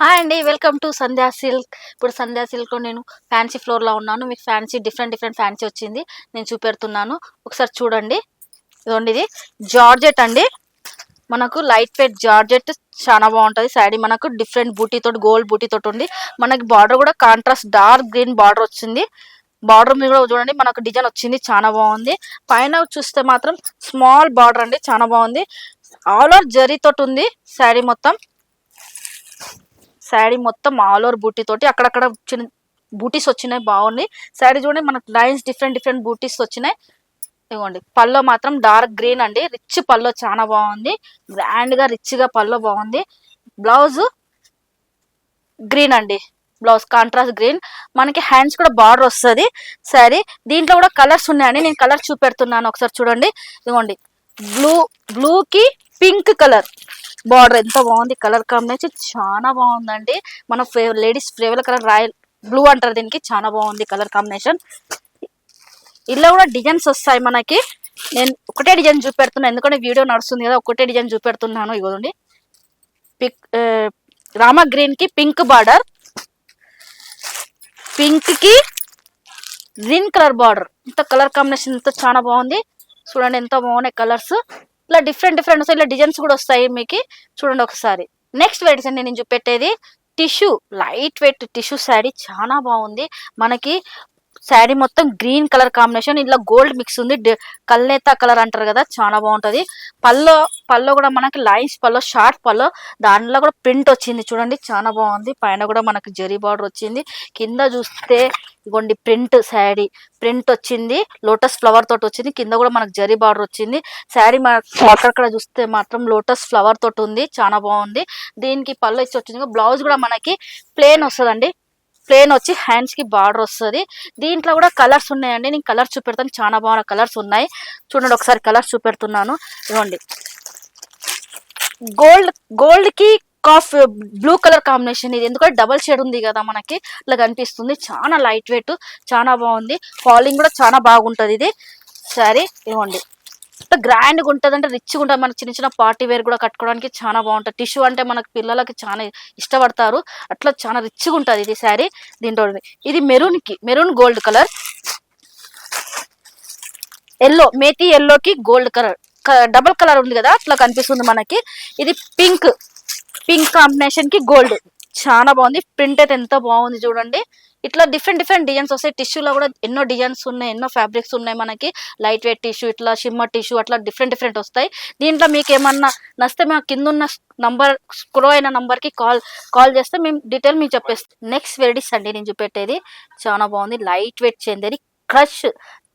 Hi అండి, welcome to Sandhya silk. ఇప్పుడు సంధ్యా సిల్క్లో నేను ఫ్యాన్సీ ఫ్లోర్లో ఉన్నాను. మీకు ఫ్యాన్సీ డిఫరెంట్ ఫ్యాన్సీ వచ్చింది, నేను చూపెడుతున్నాను. ఒకసారి చూడండి. ఇదిగోండి, ఇది జార్జెట్ అండి. మనకు లైట్ వెయిట్ జార్జెట్ చాలా బాగుంటుంది. శారీ మనకు డిఫరెంట్ బూటీ తోటి, గోల్డ్ బూటీ తోటి ఉంది. మనకి బార్డర్ కూడా కాంట్రాస్ట్ డార్క్ గ్రీన్ బార్డర్ వచ్చింది. బార్డర్ మీద కూడా చూడండి, మనకు డిజైన్ వచ్చింది, చాలా బాగుంది. పైన చూస్తే మాత్రం స్మాల్ బార్డర్ అండి, చాలా బాగుంది. ఆల్ ఓవర్ జరీ తోటి ఉంది శారీ మొత్తం. శారీ మొత్తం ఆల్ ఓవర్ బూటీ తోటి అక్కడక్కడ చిన్న బూటీస్ వచ్చినాయి, బాగున్నాయి. శారీ చూడండి, మనకు లైన్స్ డిఫరెంట్ బూటీస్ వచ్చినాయి. ఇవ్వండి, పల్లో మాత్రం డార్క్ గ్రీన్ అండి, రిచ్ పల్లో చాలా బాగుంది. గ్రాండ్ గా రిచ్ గా పల్లో బాగుంది. బ్లౌజ్ గ్రీన్ అండి, బ్లౌజ్ కాంట్రాస్ట్ గ్రీన్. మనకి హ్యాండ్స్ కూడా బార్డర్ వస్తుంది శారీ. దీంట్లో కూడా కలర్స్ ఉన్నాయండి, నేను కలర్ చూపెడుతున్నాను, ఒకసారి చూడండి. ఇదిగోండి, బ్లూకి పింక్ కలర్ బార్డర్ ఎంత బాగుంది. కలర్ కాంబినేషన్ చాలా బాగుందండి. మన ladies favourite colour royal blue అంటారు దీనికి, చాలా బాగుంది కలర్ కాంబినేషన్. ఇలా కూడా డిజైన్స్ వస్తాయి మనకి. నేను ఒకటే డిజైన్ చూపెడుతున్నాను, ఎందుకంటే వీడియో నడుస్తుంది కదా, ఒకటే డిజైన్ చూపెడుతున్నాను. ఇగోండి, రామా గ్రీన్ కి పింక్ బార్డర్, పింక్ కి గ్రీన్ కలర్ బార్డర్. ఇంత కలర్ కాంబినేషన్ ఇంత చాలా బాగుంది. చూడండి ఎంత బాగున్నాయి కలర్స్. ఇలా డిఫరెంట్ వస్తాయి, ఇలా డిజైన్స్ కూడా వస్తాయి మీకు. చూడండి ఒకసారి. నెక్స్ట్ వెరైటీస్ అండి నేను చూపెట్టేది tissue, light weight tissue sari, చాలా బాగుంది. మనకి శారీ మొత్తం గ్రీన్ కలర్ కాంబినేషన్, ఇలా గోల్డ్ మిక్స్ ఉంది. కల్నేత కలర్ అంటారు కదా, చాలా బాగుంటది. పల్లో కూడా మనకి లైన్స్ పల్లో, షార్ట్ పల్లో, దాంట్లో కూడా ప్రింట్ వచ్చింది చూడండి, చాలా బాగుంది. పైన కూడా మనకి జరీ బార్డర్ వచ్చింది. కింద చూస్తే ఇగోండి ప్రింట్, శారీ ప్రింట్ వచ్చింది, లోటస్ ఫ్లవర్ తోటి వచ్చింది. కింద కూడా మనకు జరీ బార్డర్ వచ్చింది. శారీ అక్కడక్కడ చూస్తే మాత్రం లోటస్ ఫ్లవర్ తోటి ఉంది, చాలా బాగుంది. దీనికి పళ్ళు ఇచ్చి వచ్చింది. బ్లౌజ్ కూడా మనకి ప్లేన్ వస్తుందండి, ప్లేన్ వచ్చి హ్యాండ్స్ కి బార్డర్ వస్తుంది. దీంట్లో కూడా కలర్స్ ఉన్నాయండి, నేను కలర్ చూపెడతాను, చాలా బాగున్న కలర్స్ ఉన్నాయి. చూడండి ఒకసారి కలర్స్ చూపెడుతున్నాను. ఇవ్వండి, గోల్డ్ కి కాఫీ బ్లూ కలర్ కాంబినేషన్ ఇది, ఎందుకంటే డబల్ షేడ్ ఉంది కదా మనకి, ఇట్లా కనిపిస్తుంది. చాలా లైట్ వెయిట్, చాలా బాగుంది. ఫాలింగ్ కూడా చాలా బాగుంటది ఇది సారీ. ఇవ్వండి, గ్రాండ్ గా ఉంటది, అంటే రిచ్ గా ఉంటుంది. మనకి చిన్న పార్టీ వేర్ కూడా కట్టుకోవడానికి చాలా బాగుంటుంది. టిష్యూ అంటే మనకి పిల్లలకి చాలా ఇష్టపడతారు, అట్లా చాలా రిచ్ గా ఉంటది ఇది శారీ. దీంట్లో ఇది maroon gold colour, yellow methi ఎల్లోకి గోల్డ్ కలర్, డబల్ కలర్ ఉంది కదా, అట్లా కనిపిస్తుంది మనకి. ఇది పింక్ కాంబినేషన్ కి గోల్డ్, చాలా బాగుంది. ప్రింట్ అయితే ఎంత బాగుంది చూడండి. ఇట్లా డిఫరెంట్ డిజైన్స్ వస్తాయి. టిష్యూలో కూడా ఎన్నో డిజైన్స్ ఉన్నాయి, ఎన్నో ఫ్యాబ్రిక్స్ ఉన్నాయి మనకి. లైట్ వెయిట్ టిష్యూ, ఇట్లా షిమ్మర్ టిష్యూ, అట్లా డిఫరెంట్ వస్తాయి. దీంట్లో మీకు ఏమన్నా నచ్చితే మా కింద ఉన్న నంబర్, స్క్రోల్ అయిన నంబర్ కి కాల్ చేస్తే మేము డీటెయిల్ మీకు చెప్పేస్తాం. నెక్స్ట్ వెరైటీస్ అండి నేను చూపెట్టేది, చాలా బాగుంది. లైట్ వెయిట్ చెందేది క్రష్,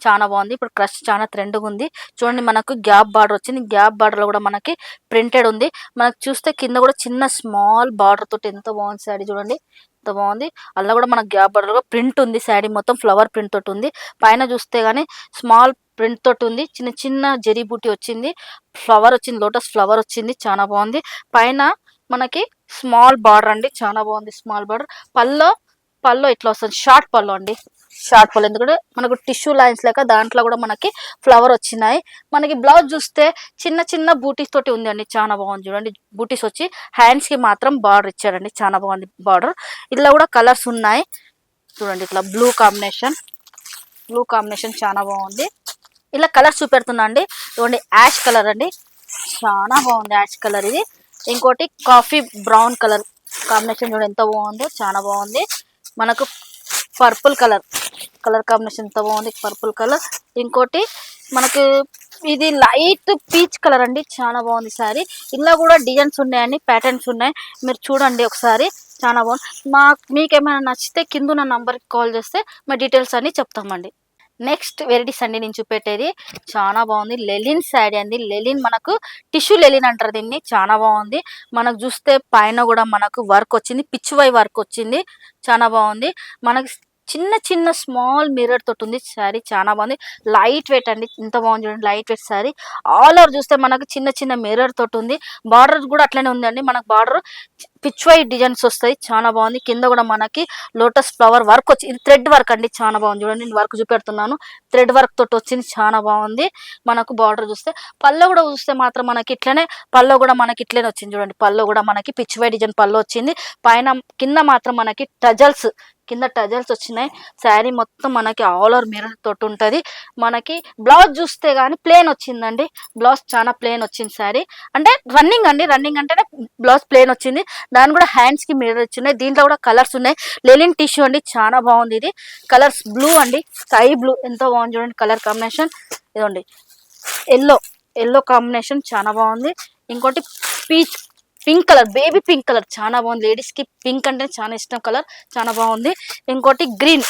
చాలా బాగుంది. ఇప్పుడు క్రష్ చాలా ట్రెండ్గా ఉంది. చూడండి, మనకు గ్యాప్ బార్డర్ వచ్చింది. గ్యాప్ బార్డర్ లో కూడా మనకి ప్రింటెడ్ ఉంది. మనకు చూస్తే కింద కూడా చిన్న స్మాల్ బార్డర్ తోటి ఎంత బాగుంది శారీ, చూడండి ఎంత బాగుంది. అలా కూడా మనకు గ్యాప్ బార్డర్ లో ప్రింట్ ఉంది. శారీ మొత్తం ఫ్లవర్ ప్రింట్ తోటి ఉంది. పైన చూస్తే గానీ స్మాల్ ప్రింట్ తోటి ఉంది. చిన్న జరీ బూటీ వచ్చింది, ఫ్లవర్ వచ్చింది, లోటస్ ఫ్లవర్ వచ్చింది, చాలా బాగుంది. పైన మనకి స్మాల్ బార్డర్ అండి, చాలా బాగుంది. స్మాల్ బార్డర్ పల్లో ఇట్లా వస్తుంది, షార్ట్ పల్లో అండి, షార్ట్ పళ్ళు. ఎందుకంటే మనకు టిష్యూ లైన్స్ లేక దాంట్లో కూడా మనకి ఫ్లవర్ వచ్చినాయి. మనకి బ్లౌజ్ చూస్తే చిన్న బూటీస్ తోటి ఉంది అండి, చాలా బాగుంది. చూడండి, బూటీస్ వచ్చి హ్యాండ్స్ కి మాత్రం బార్డర్ ఇచ్చారండి, చాలా బాగుంది బార్డర్. ఇలా కూడా కలర్స్ ఉన్నాయి చూడండి. ఇట్లా బ్లూ కాంబినేషన్ చాలా బాగుంది. ఇలా కలర్స్ చూపెడుతున్నా అండి. చూడండి, యాష్ కలర్ అండి, చాలా బాగుంది యాష్ కలర్. ఇది ఇంకోటి కాఫీ బ్రౌన్ కలర్ కాంబినేషన్, చూడండి ఎంత బాగుందో, చాలా బాగుంది. మనకు పర్పుల్ కలర్ కాంబినేషన్ ఎంత బాగుంది, పర్పుల్ కలర్. ఇంకోటి మనకు ఇది లైట్ పీచ్ కలర్ అండి, చాలా బాగుంది సారీ. ఇలా కూడా డిజైన్స్ ఉన్నాయండి, ప్యాటర్న్స్ ఉన్నాయి, మీరు చూడండి ఒకసారి, చాలా బాగుంది. మీకు ఏమైనా నచ్చితే కింద ఉన్న నంబర్కి కాల్ చేస్తే మా డీటెయిల్స్ అన్ని చెప్తామండి. నెక్స్ట్ వెరైటీస్ అండి నేను చూపెట్టేది, చాలా బాగుంది. లెలిన్ శారీ అండి. లెలిన్ మనకు టిష్యూ లెలిన్ అంటారు దీన్ని, చాలా బాగుంది. మనకు చూస్తే పైన కూడా మనకు వర్క్ వచ్చింది, పిచ్చువై వర్క్ వచ్చింది, చాలా బాగుంది. మనకి చిన్న స్మాల్ మిర్రర్ తోటి ఉంది శారీ, చాలా బాగుంది. లైట్ వెయిట్ అండి, ఇంత బాగుంది చూడండి, light weight sari. All over చూస్తే మనకు చిన్న మిర్రర్ తోటి ఉంది. బార్డర్ కూడా అట్లనే ఉందండి. మనకు బార్డర్ పిచ్ వై డిజైన్స్ వస్తాయి, చాలా బాగుంది. కింద కూడా మనకి లోటస్ ఫ్లవర్ వర్క్ వచ్చి, ఇది థ్రెడ్ వర్క్ అండి, చాలా బాగుంది. చూడండి నేను వర్క్ చూపెడుతున్నాను, థ్రెడ్ వర్క్ తోటి వచ్చింది, చాలా బాగుంది. మనకు బార్డర్ చూస్తే, పళ్ళు కూడా చూస్తే మాత్రం మనకి ఇట్లనే, పళ్ళు కూడా మనకి ఇట్లనే వచ్చింది. చూడండి పళ్ళు కూడా మనకి పిచ్ వై డిజైన్ పళ్ళు వచ్చింది. పైన కింద మాత్రం మనకి టజల్స్, కింద టజల్స్ వచ్చినాయి. శారీ మొత్తం మనకి ఆల్ ఓవర్ మిర్రర్ తోటి ఉంటది. మనకి బ్లౌజ్ చూస్తే గానీ ప్లేన్ వచ్చిందండి, బ్లౌజ్ చాలా ప్లేన్ వచ్చింది. శారీ అంటే రన్నింగ్ అండి, రన్నింగ్ అంటేనే బ్లౌజ్ ప్లేన్ వచ్చింది. దాని కూడా హ్యాండ్స్ కి మిర్రర్ వచ్చినాయి. దీంట్లో కూడా కలర్స్ ఉన్నాయి. లెనిన్ టిష్యూ అండి, చాలా బాగుంది. ఇది కలర్స్ బ్లూ అండి, స్కై బ్లూ ఎంతో బాగుంది. చూడండి కలర్ కాంబినేషన్, ఇదండి ఎల్లో, ఎల్లో కాంబినేషన్ చాలా బాగుంది. ఇంకోటి peach pink colour, baby pink colour చాలా బాగుంది. లేడీస్ కి పింక్ అంటే చాలా ఇష్టం కలర్, చాలా బాగుంది. ఇంకోటి గ్రీన్,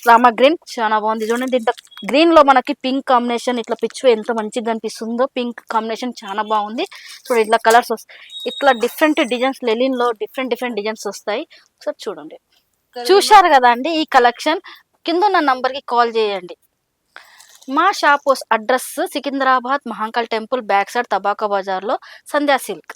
రామా గ్రీన్ చాలా బాగుంది. చూడండి దీంట్లో గ్రీన్ లో మనకి పింక్ కాంబినేషన్, ఇట్లా పిచ్చు ఎంత మంచిగా కనిపిస్తుందో, పింక్ కాంబినేషన్ చాలా బాగుంది. చూడండి ఇట్లా కలర్స్ వస్తాయి, ఇట్లా డిఫరెంట్ డిజైన్స్ లెలిన్ లో డిఫరెంట్ డిఫరెంట్ డిజైన్స్ వస్తాయి. ఒకసారి చూడండి. చూశారు కదా అండి ఈ కలెక్షన్. కింద ఉన్న నంబర్ కి కాల్ చేయండి. మా shop address Secunderabad Mahankal temple back side Tobacco Bazaar లో, సంధ్యా సిల్క్.